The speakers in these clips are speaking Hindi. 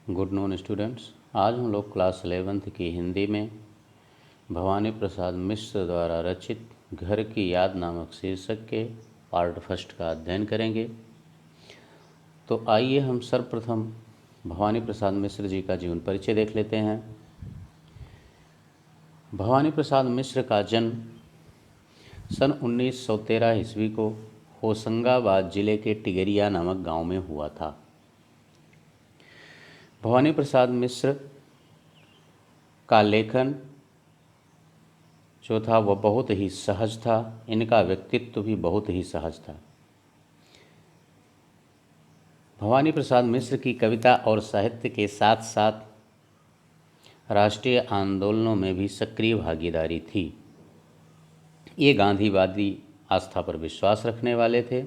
Good noon students. आज हम लोग क्लास 11th की हिंदी में भवानी प्रसाद मिश्र द्वारा रचित घर की याद नामक शीर्षक के पार्ट फर्स्ट का अध्ययन करेंगे। तो आइए हम सर्वप्रथम भवानी प्रसाद मिश्र जी का जीवन परिचय देख लेते हैं। भवानी प्रसाद मिश्र का जन्म सन 1913 ईस्वी को होशंगाबाद जिले के टिगरिया नामक गांव में हुआ था। भवानी प्रसाद मिश्र का लेखन जो था वह बहुत ही सहज था। इनका व्यक्तित्व भी बहुत ही सहज था। भवानी प्रसाद मिश्र की कविता और साहित्य के साथ साथ राष्ट्रीय आंदोलनों में भी सक्रिय भागीदारी थी। ये गांधीवादी आस्था पर विश्वास रखने वाले थे।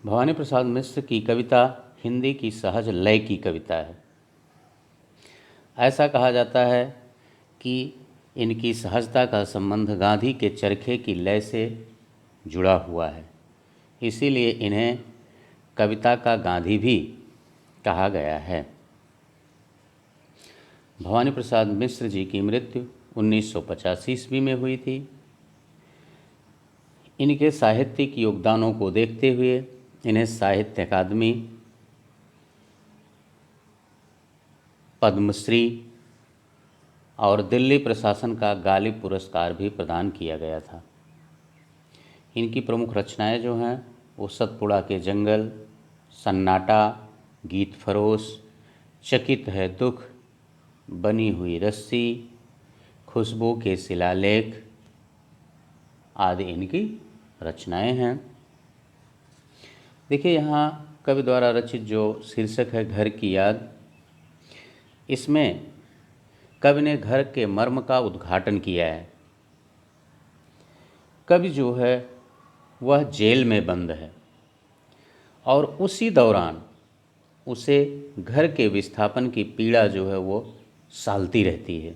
भवानी प्रसाद मिश्र की कविता हिंदी की सहज लय की कविता है। ऐसा कहा जाता है कि इनकी सहजता का संबंध गांधी के चरखे की लय से जुड़ा हुआ है, इसीलिए इन्हें कविता का गांधी भी कहा गया है। भवानी प्रसाद मिश्र जी की मृत्यु 1985 ईस्वी में हुई थी। इनके साहित्यिक योगदानों को देखते हुए इन्हें साहित्य अकादमी, पद्मश्री और दिल्ली प्रशासन का गालिब पुरस्कार भी प्रदान किया गया था। इनकी प्रमुख रचनाएं जो हैं वो सतपुड़ा के जंगल, सन्नाटा, गीत फरोश, चकित है दुख, बनी हुई रस्सी, खुशबू के शिलालेख आदि इनकी रचनाएं हैं। देखिए, यहाँ कवि द्वारा रचित जो शीर्षक है घर की याद, इसमें कवि ने घर के मर्म का उद्घाटन किया है। कवि जो है वह जेल में बंद है और उसी दौरान उसे घर के विस्थापन की पीड़ा जो है वो सालती रहती है।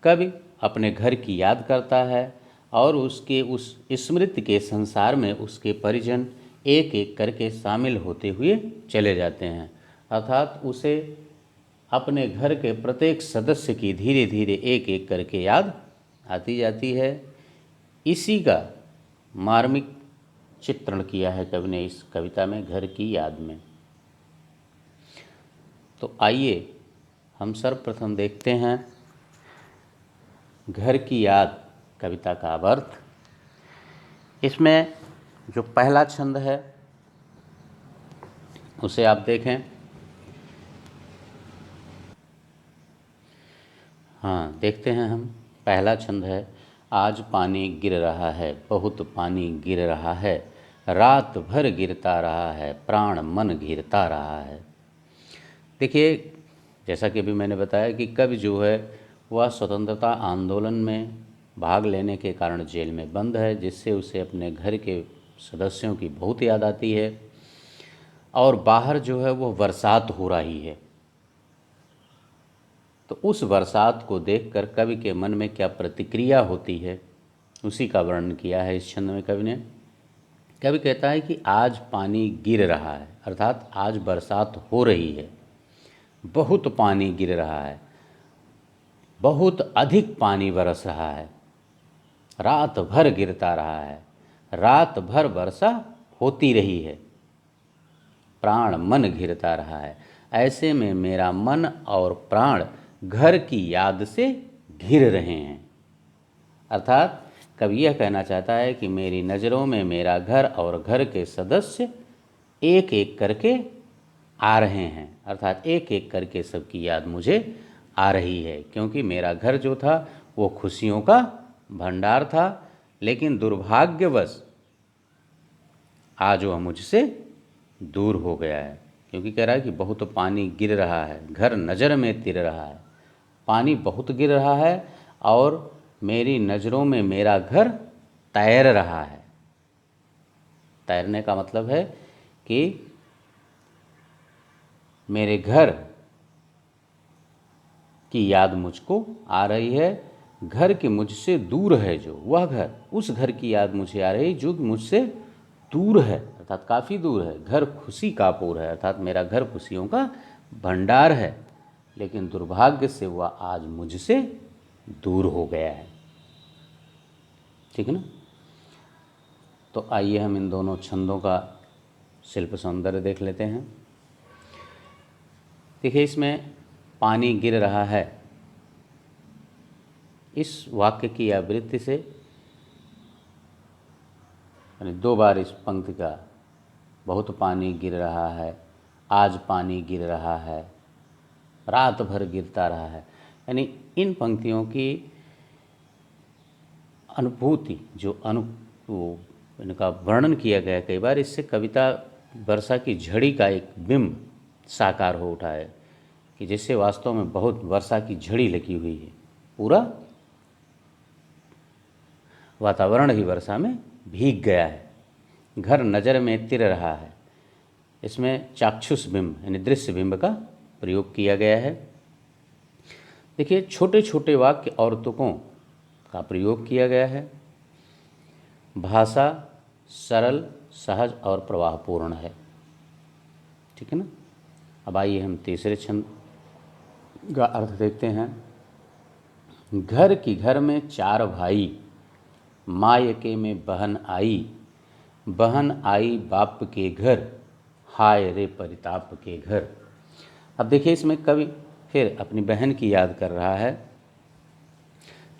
कवि अपने घर की याद करता है और उसके उस स्मृति के संसार में उसके परिजन एक एक करके शामिल होते हुए चले जाते हैं। अर्थात उसे अपने घर के प्रत्येक सदस्य की धीरे धीरे एक एक करके याद आती जाती है। इसी का मार्मिक चित्रण किया है कवि ने इस कविता में, घर की याद में। तो आइए हम सर्वप्रथम देखते हैं घर की याद कविता का अर्थ। इसमें जो पहला छंद है उसे आप देखें। हाँ, देखते हैं हम। पहला छंद है, आज पानी गिर रहा है, बहुत पानी गिर रहा है, रात भर गिरता रहा है, प्राण मन घिरता रहा है। देखिए, जैसा कि अभी मैंने बताया कि कवि जो है वह स्वतंत्रता आंदोलन में भाग लेने के कारण जेल में बंद है, जिससे उसे अपने घर के सदस्यों की बहुत याद आती है। और बाहर जो है वो बरसात हो रही है, तो उस बरसात को देखकर कवि के मन में क्या प्रतिक्रिया होती है उसी का वर्णन किया है इस छंद में कवि ने। कवि कहता है कि आज पानी गिर रहा है, अर्थात आज बरसात हो रही है, बहुत पानी गिर रहा है, बहुत अधिक पानी बरस रहा है, रात भर गिरता रहा है, रात भर वर्षा होती रही है, प्राण मन घिरता रहा है। ऐसे में मेरा मन और प्राण घर की याद से घिर रहे हैं। अर्थात कवि यह कहना चाहता है कि मेरी नज़रों में मेरा घर और घर के सदस्य एक एक करके आ रहे हैं, अर्थात एक एक करके सबकी याद मुझे आ रही है। क्योंकि मेरा घर जो था वो खुशियों का भंडार था, लेकिन दुर्भाग्यवश आज वह मुझसे दूर हो गया है। क्योंकि कह रहा है कि बहुत पानी गिर रहा है, घर नज़र में तिर रहा है, पानी बहुत गिर रहा है और मेरी नज़रों में मेरा घर तैर रहा है। तैरने का मतलब है कि मेरे घर की याद मुझको आ रही है। घर के मुझसे दूर है जो वह घर, उस घर की याद मुझे आ रही जो कि मुझसे दूर है, अर्थात काफ़ी दूर है। घर खुशी का पूर है, अर्थात मेरा घर खुशियों का भंडार है, लेकिन दुर्भाग्य से वह आज मुझसे दूर हो गया है। ठीक है ना। तो आइए हम इन दोनों छंदों का शिल्प सौंदर्य देख लेते हैं। देखिए, इसमें पानी गिर रहा है, इस वाक्य की आवृत्ति से यानी 2 बार इस पंक्ति का बहुत पानी गिर रहा है, आज पानी गिर रहा है, रात भर गिरता रहा है, यानी इन पंक्तियों की अनुभूति जो इनका वर्णन किया गया कई बार, इससे कविता वर्षा की झड़ी का एक बिंब साकार हो उठा है कि जैसे वास्तव में बहुत वर्षा की झड़ी लगी हुई है, पूरा वातावरण ही वर्षा में भीग गया है, घर नज़र में तिर रहा है। इसमें चाक्षुष बिंब यानी दृश्य बिंब का प्रयोग किया गया है। देखिए, छोटे छोटे वाक्य और तुकों का प्रयोग किया गया है। भाषा सरल, सहज और प्रवाहपूर्ण है। ठीक है ना। अब आइए हम तीसरे छंद का अर्थ देखते हैं। घर की घर में 4 भाई, मायके में बहन आई, बहन आई बाप के घर, हाय रे परिताप के घर। अब देखिए, इसमें कवि फिर अपनी बहन की याद कर रहा है।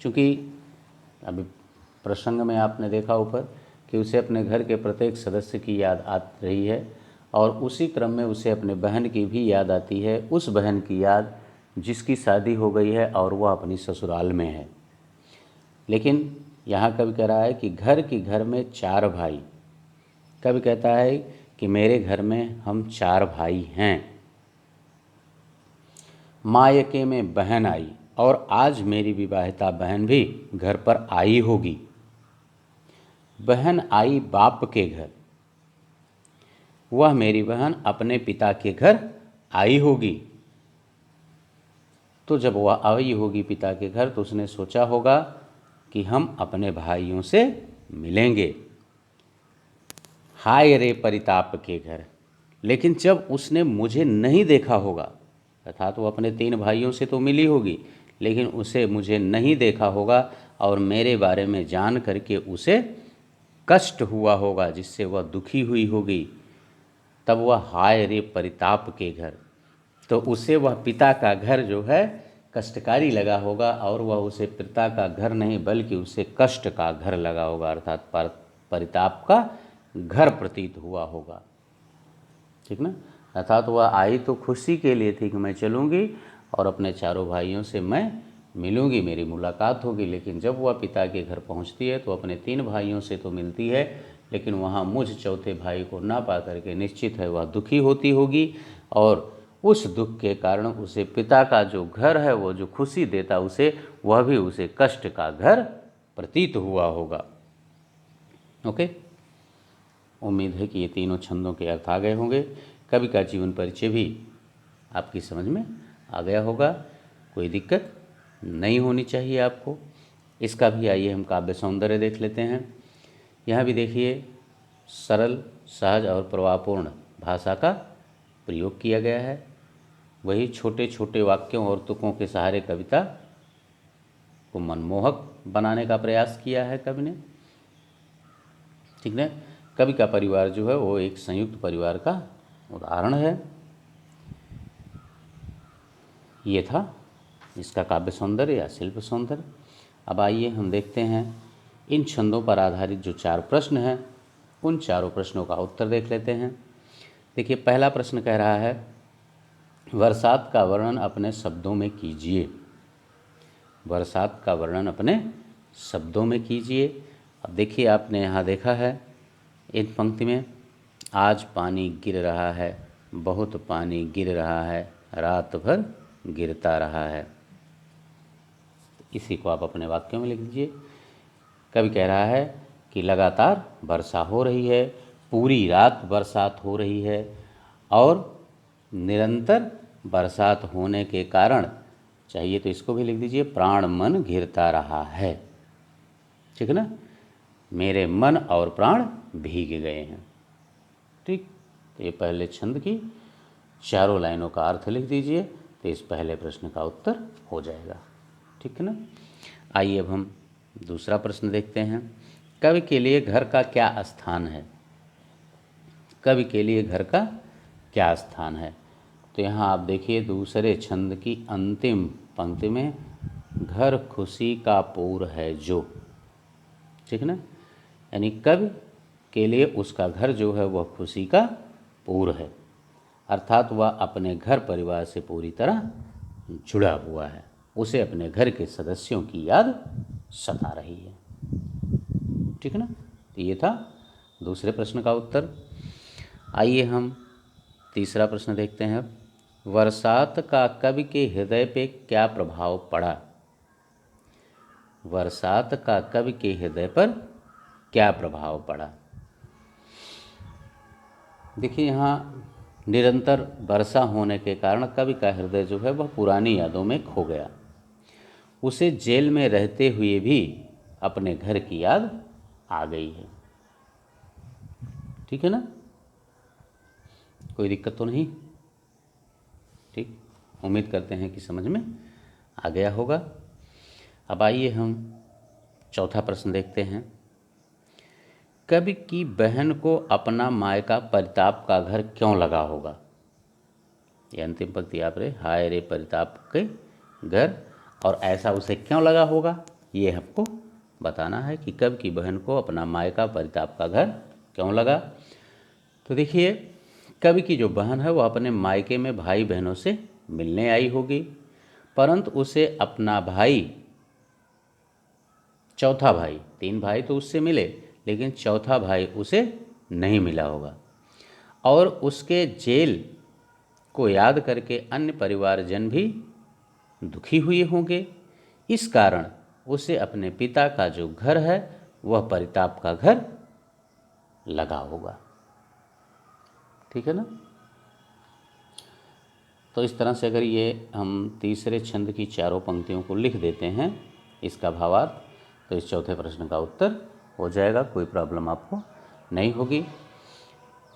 चूँकि अभी प्रसंग में आपने देखा ऊपर कि उसे अपने घर के प्रत्येक सदस्य की याद आ रही है, और उसी क्रम में उसे अपने बहन की भी याद आती है, उस बहन की याद जिसकी शादी हो गई है और वह अपनी ससुराल में है। लेकिन यहाँ कवि कह रहा है कि घर की घर में 4 भाई। कवि कहता है कि मेरे घर में हम 4 भाई हैं, मायके में बहन आई, और आज मेरी विवाहिता बहन भी घर पर आई होगी। बहन आई बाप के घर, वह मेरी बहन अपने पिता के घर आई होगी। तो जब वह आई होगी पिता के घर, तो उसने सोचा होगा कि हम अपने भाइयों से मिलेंगे, हाय रे परिताप के घर। लेकिन जब उसने मुझे नहीं देखा होगा, अर्थात वो अपने 3 भाइयों से तो मिली होगी, लेकिन उसे मुझे नहीं देखा होगा और मेरे बारे में जान करके उसे कष्ट हुआ होगा, जिससे वह दुखी हुई होगी, तब वह हाय रे परिताप के घर, तो उसे वह पिता का घर जो है कष्टकारी लगा होगा, और वह उसे पिता का घर नहीं बल्कि उसे कष्ट का घर लगा होगा, अर्थात परिताप का घर प्रतीत हुआ होगा। ठीक ना। अर्थात वह आई तो खुशी के लिए थी कि मैं चलूँगी और अपने 4 भाइयों से मैं मिलूँगी, मेरी मुलाकात होगी। लेकिन जब वह पिता के घर पहुँचती है तो अपने 3 भाइयों से तो मिलती है, लेकिन वहाँ मुझ चौथे भाई को ना पा करके निश्चित है वह दुखी होती होगी, और उस दुख के कारण उसे पिता का जो घर है, वो जो खुशी देता उसे, वह भी उसे कष्ट का घर प्रतीत हुआ होगा। ओके, उम्मीद है कि ये तीनों छंदों के अर्थ आ गए होंगे। कवि का जीवन परिचय भी आपकी समझ में आ गया होगा, कोई दिक्कत नहीं होनी चाहिए आपको। इसका भी आइए हम काव्य सौंदर्य देख लेते हैं। यहाँ भी देखिए, सरल, सहज और प्रवाहपूर्ण भाषा का प्रयोग किया गया है। वही छोटे छोटे वाक्यों और तुकों के सहारे कविता को मनमोहक बनाने का प्रयास किया है कवि ने। ठीक है। कवि का परिवार जो है वो एक संयुक्त परिवार का उदाहरण है। ये था इसका काव्य सौंदर्य या शिल्प सौंदर्य। अब आइए हम देखते हैं इन छंदों पर आधारित जो 4 प्रश्न हैं, उन चारों प्रश्नों का उत्तर देख लेते हैं। देखिए, पहला प्रश्न कह रहा है, बरसात का वर्णन अपने शब्दों में कीजिए। बरसात का वर्णन अपने शब्दों में कीजिए। अब देखिए, आपने यहाँ देखा है इन पंक्ति में, आज पानी गिर रहा है, बहुत पानी गिर रहा है, रात भर गिरता रहा है। इसी को आप अपने वाक्यों में लिख दीजिए। कवि कह रहा है कि लगातार वर्षा हो रही है, पूरी रात बरसात हो रही है, और निरंतर बरसात होने के कारण, चाहिए तो इसको भी लिख दीजिए, प्राण मन घिरता रहा है। ठीक है ना। मेरे मन और प्राण भीग गए हैं। ठीक, तो ये पहले छंद की चारों लाइनों का अर्थ लिख दीजिए, तो इस पहले प्रश्न का उत्तर हो जाएगा। ठीक है ना। आइए अब हम दूसरा प्रश्न देखते हैं। कवि के लिए घर का क्या स्थान है? कवि के लिए घर का क्या स्थान है? तो यहाँ आप देखिए दूसरे छंद की अंतिम पंक्ति में घर खुशी का पूर है जो, ठीक ना, यानी कवि के लिए उसका घर जो है वह खुशी का पूर है, अर्थात वह अपने घर परिवार से पूरी तरह जुड़ा हुआ है, उसे अपने घर के सदस्यों की याद सता रही है। ठीक है ना। तो ये था दूसरे प्रश्न का उत्तर। आइए हम तीसरा प्रश्न देखते हैं। बरसात का कवि के हृदय पे क्या प्रभाव पड़ा? बरसात का कवि के हृदय पर क्या प्रभाव पड़ा? देखिए यहाँ निरंतर वर्षा होने के कारण कवि का हृदय जो है वह पुरानी यादों में खो गया। उसे जेल में रहते हुए भी अपने घर की याद आ गई है। ठीक है ना, कोई दिक्कत तो नहीं? ठीक, उम्मीद करते हैं कि समझ में आ गया होगा। अब आइए हम चौथा प्रश्न देखते हैं। कवि की बहन को अपना मायका परिताप का घर क्यों लगा होगा? ये अंतिम पंक्ति आप रे, हाय रे परिताप के घर, और ऐसा उसे क्यों लगा होगा ये हमको बताना है कि कवि की बहन को अपना मायका परिताप का घर क्यों लगा। तो देखिए कवि की जो बहन है वो अपने मायके में भाई बहनों से मिलने आई होगी, परंतु उसे अपना भाई, चौथा भाई, 3 भाई तो उससे मिले लेकिन चौथा भाई उसे नहीं मिला होगा, और उसके जेल को याद करके अन्य परिवारजन भी दुखी हुए होंगे। इस कारण उसे अपने पिता का जो घर है वह परिताप का घर लगा होगा। ठीक है ना। तो इस तरह से अगर ये हम तीसरे छंद की चारों पंक्तियों को लिख देते हैं इसका भावार्थ, तो इस चौथे प्रश्न का उत्तर हो जाएगा, कोई प्रॉब्लम आपको नहीं होगी।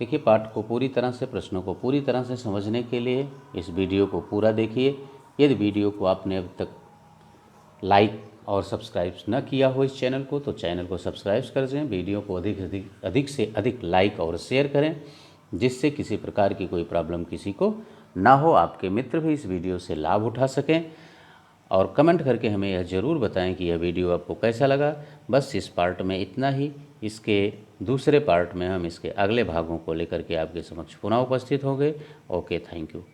देखिए पाठ को पूरी तरह से, प्रश्नों को पूरी तरह से समझने के लिए इस वीडियो को पूरा देखिए। यदि वीडियो को आपने अब तक लाइक और सब्सक्राइब न किया हो इस चैनल को, तो चैनल को सब्सक्राइब कर दें, वीडियो को अधिक से अधिक लाइक और शेयर करें, जिससे किसी प्रकार की कोई प्रॉब्लम किसी को ना हो, आपके मित्र भी इस वीडियो से लाभ उठा सकें। और कमेंट करके हमें यह ज़रूर बताएं कि यह वीडियो आपको कैसा लगा। बस इस पार्ट में इतना ही। इसके दूसरे पार्ट में हम इसके अगले भागों को लेकर के आपके समक्ष पुनः उपस्थित होंगे। Okay, thank you.